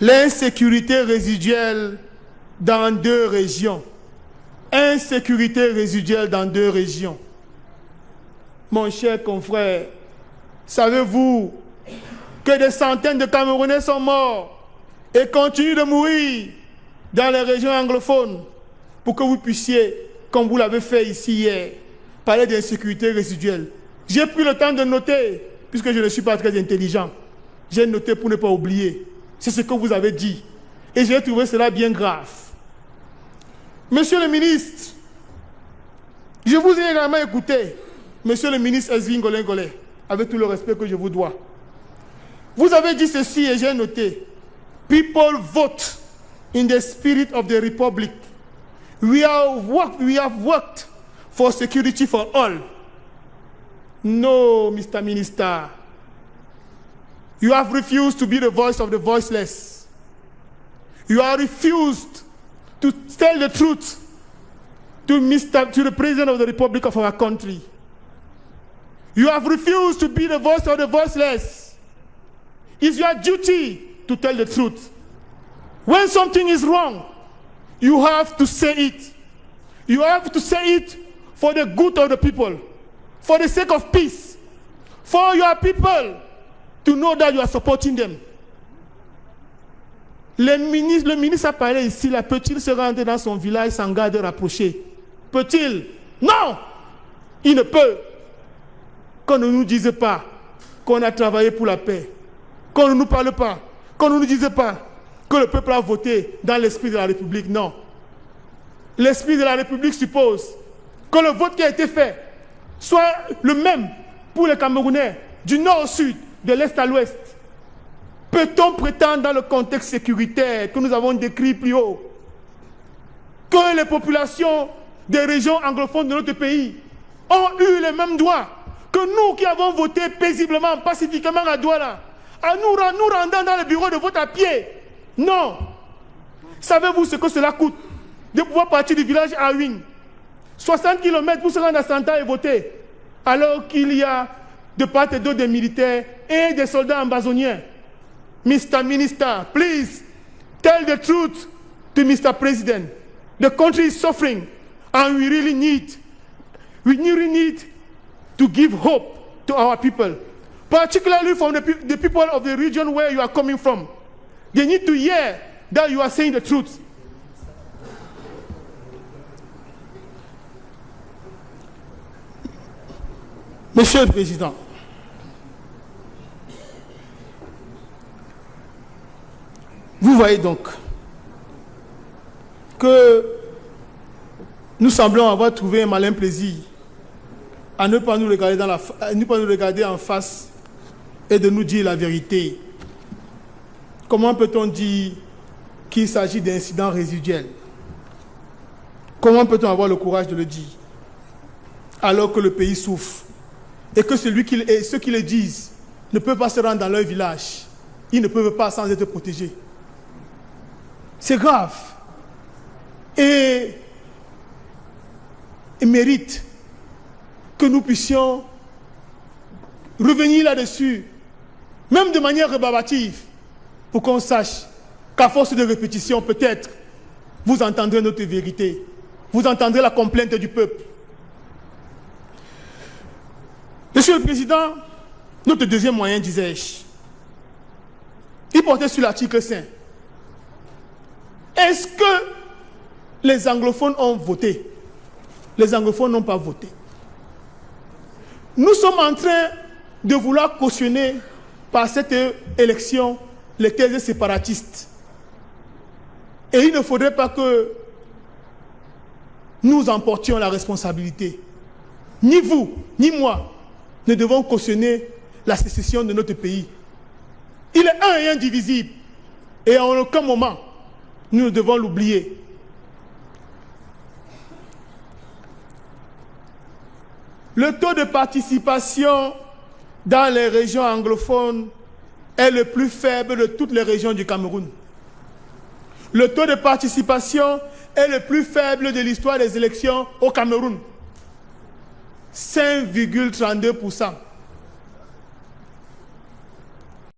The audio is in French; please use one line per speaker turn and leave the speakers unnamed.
l'insécurité résiduelle dans 2 régions. Insécurité résiduelle dans 2 régions. Mon cher confrère, savez-vous que des centaines de Camerounais sont morts et continuent de mourir dans les régions anglophones pour que vous puissiez, comme vous l'avez fait ici hier, parler d'insécurité résiduelle. J'ai pris le temps de noter, puisque je ne suis pas très intelligent. J'ai noté pour ne pas oublier. C'est ce que vous avez dit. Et j'ai trouvé cela bien grave. Monsieur le ministre, je vous ai également écouté, monsieur le ministre Ezvin Ngolengole, avec tout le respect que je vous dois. Vous avez dit ceci et j'ai noté. People vote in the spirit of the republic. We have worked for security for all. No, Mr. Minister. You have refused to be the voice of the voiceless. You have refused to tell the truth to the President of the Republic of our country. You have refused to be the voice of the voiceless. It's your duty to tell the truth. When something is wrong, you have to say it. You have to say it for the good of the people, for the sake of peace, for your people to know that you are supporting them. Le ministre a parlé ici, là, peut-il se rendre dans son village sans garde rapprochée? Peut-il? Non! Il ne peut. Qu'on ne nous dise pas qu'on a travaillé pour la paix. Qu'on ne nous parle pas. Qu'on ne nous dise pas que le peuple a voté dans l'esprit de la République. Non. L'esprit de la République suppose que le vote qui a été fait soit le même pour les Camerounais, du nord au sud, de l'est à l'ouest. Peut-on prétendre dans le contexte sécuritaire que nous avons décrit plus haut que les populations des régions anglophones de notre pays ont eu les mêmes droits que nous qui avons voté paisiblement, pacifiquement à Douala, à nous rendant dans le bureau de vote à pied? Non. Savez-vous ce que cela coûte de pouvoir partir du village à Wing, 60 km pour se rendre à Santa et voter, alors qu'il y a de part et d'autre des militaires et des soldats ambazoniens? Mr. Minister, please tell the truth to Mr. President. The country is suffering and we really need to give hope to our people, particularly from the people of the region where you are coming from. They need to hear that you are saying the truth. Monsieur le Président, vous voyez donc que nous semblons avoir trouvé un malin plaisir à ne pas nous regarder en face et de nous dire la vérité. Comment peut-on dire qu'il s'agit d'incidents résiduels? Comment peut-on avoir le courage de le dire alors que le pays souffre et que ceux qui le disent ne peuvent pas se rendre dans leur village? Ils ne peuvent pas sans être protégés. C'est grave et mérite que nous puissions revenir là-dessus, même de manière rébarbative, pour qu'on sache qu'à force de répétition, peut-être, vous entendrez notre vérité, vous entendrez la complainte du peuple. Monsieur le Président, notre deuxième moyen, disais-je, il portait sur l'article 5. Est-ce que les anglophones ont voté? Les anglophones n'ont pas voté. Nous sommes en train de vouloir cautionner par cette élection les thèses séparatistes. Et il ne faudrait pas que nous emportions la responsabilité. Ni vous, ni moi ne devons cautionner la sécession de notre pays. Il est un et indivisible. Et en aucun moment, nous ne devons l'oublier. Le taux de participation dans les régions anglophones est le plus faible de toutes les régions du Cameroun. Le taux de participation est le plus faible de l'histoire des élections au Cameroun. 5,32%.